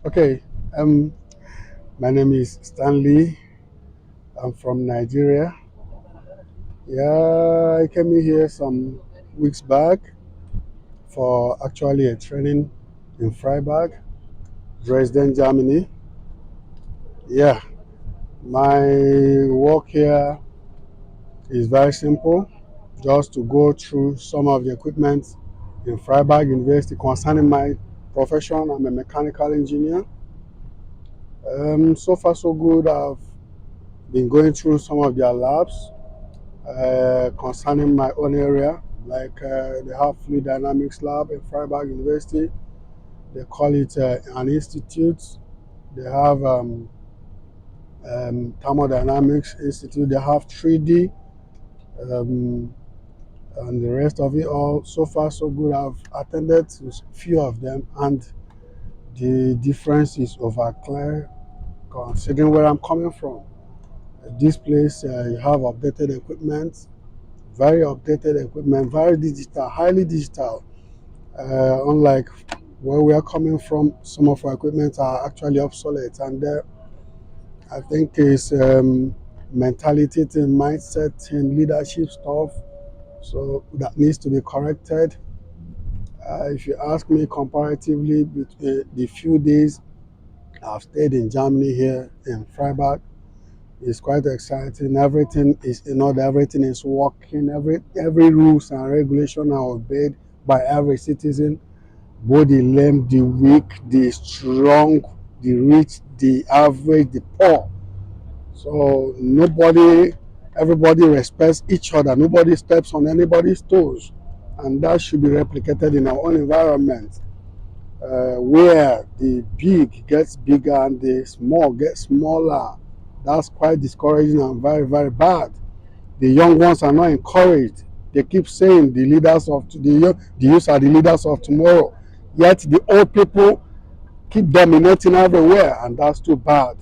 Okay, um, my name is Stanley. I'm from Nigeria. Yeah, I came in here some weeks back for actually a training in Freiburg, Dresden, Germany. Yeah, my work here is very simple, just to go through some of the equipment in Freiburg University concerning my profession. I'm a mechanical engineer. So far, so good. I've been going through some of their labs concerning my own area. Like they have fluid dynamics lab in Freiburg University. They call it an institute. They have thermodynamics institute. They have 3D um, and the rest of it all. So far, so good. I've attended to a few of them, and the difference is over clear considering where I'm coming from. This place, you have updated equipment, very updated equipment, very digital, highly digital. Unlike where we are coming from, some of our equipment are actually obsolete, and I think it's mentality thing, mindset thing, leadership stuff. So that needs to be corrected. If you ask me comparatively, between the few days I've stayed in Germany here in Freiburg, it's quite exciting. Everything is in order. Everything is working. Every rules and regulation are obeyed by every citizen, both the lame, the weak, the strong, the rich, the average, the poor. So nobody, everybody respects each other. Nobody steps on anybody's toes, and that should be replicated in our own environment, where the big gets bigger and the small gets smaller. That's quite discouraging and very, very bad. The young ones are not encouraged. They keep saying the leaders of the youth are the leaders of tomorrow. Yet the old people keep dominating everywhere, and that's too bad.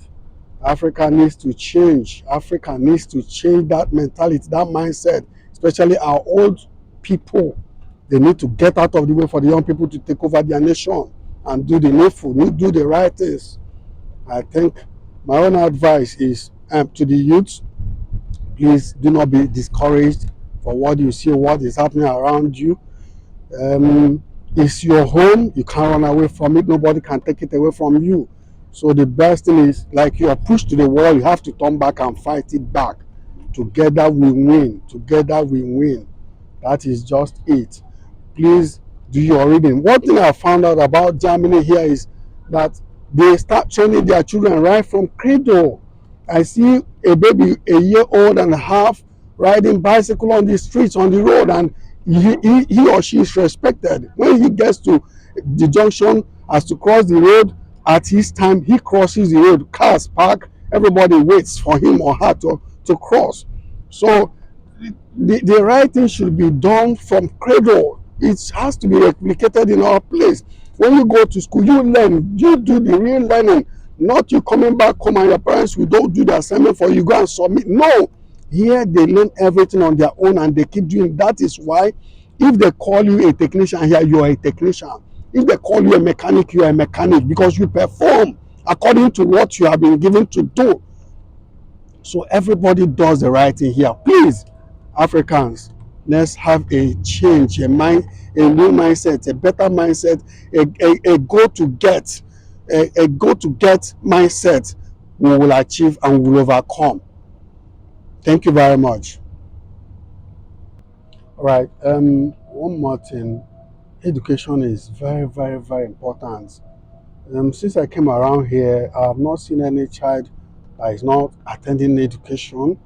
Africa needs to change. Africa needs to change that mentality, that mindset, especially our old people. They need to get out of the way for the young people to take over their nation and do the needful, do the right things. I think my own advice is to the youth: please do not be discouraged for what you see, what is happening around you. It's your home. You can't run away from it. Nobody can take it away from you. So the best thing is, like, you are pushed to the wall, you have to turn back and fight it back. Together we win. Together we win. That is just it. Please do your reading. One thing I found out about Germany here is that they start training their children right from cradle. I see a baby a year old and a half riding bicycle on the streets, on the road, and he or she is respected. When he gets to the junction, has to cross the road, at his time he crosses the road, cars park, everybody waits for him or her to cross. So the right thing should be done from cradle. It has to be replicated in our place. When you go to school, you learn, you do the real learning, not you coming back home and your parents will don't do the assignment for you, go and submit. No, here they learn everything on their own and they keep doing. That is why if they call you a technician here, you are a technician. If they call you a mechanic, you are a mechanic, because you perform according to what you have been given to do. So everybody does the right thing here. Please, Africans, let's have a change, a new mindset, a better mindset, a go to get, a go to get mindset. We will achieve and we will overcome. Thank you very much. All right. One more thing. Education is very, very, very important. Since I came around here, I have not seen any child that is not attending education.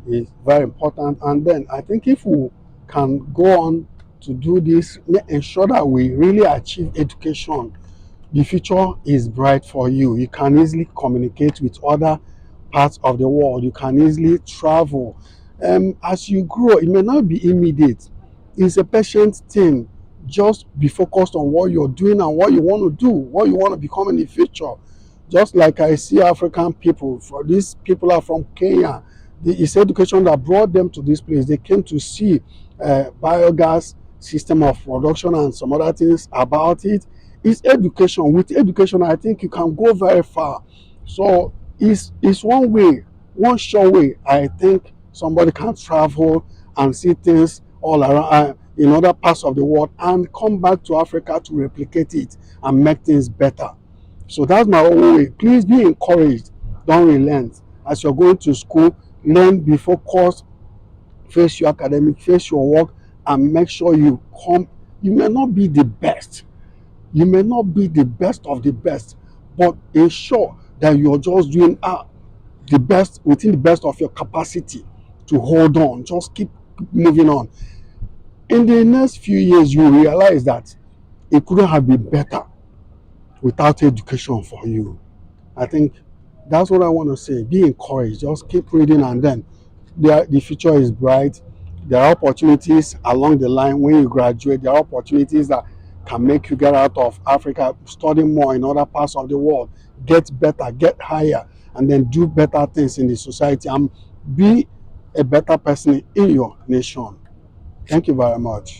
Is very important. And then I think if we can go on to do this, ensure that we really achieve education, the future is bright for you. You can easily communicate with other parts of the world. You can easily travel. As you grow, it may not be immediate. It's a patient thing. Just be focused on what you're doing and what you want to do, what you want to become in the future. Just like I see African people, for these people are from Kenya. It's education that brought them to this place. They came to see biogas system of production and some other things about it. It's education. With education, I think you can go very far. So it's one way, one sure way. I think somebody can travel and see things all around in other parts of the world and come back to Africa to replicate it and make things better. So that's my own way. Please be encouraged. Don't relent. As you're going to school, learn, be focused, face your academic, face your work, and make sure you come. You may not be the best, you may not be the best of the best, but ensure that you're just doing the best within the best of your capacity to hold on. Just keep moving on. In the next few years, you realize that it couldn't have been better without education for you. I think that's what I want to say. Be encouraged. Just keep reading, and then the future is bright. There are opportunities along the line when you graduate. There are opportunities that can make you get out of Africa, study more in other parts of the world, get better, get higher, and then do better things in the society and be a better person in your nation. Thank you very much.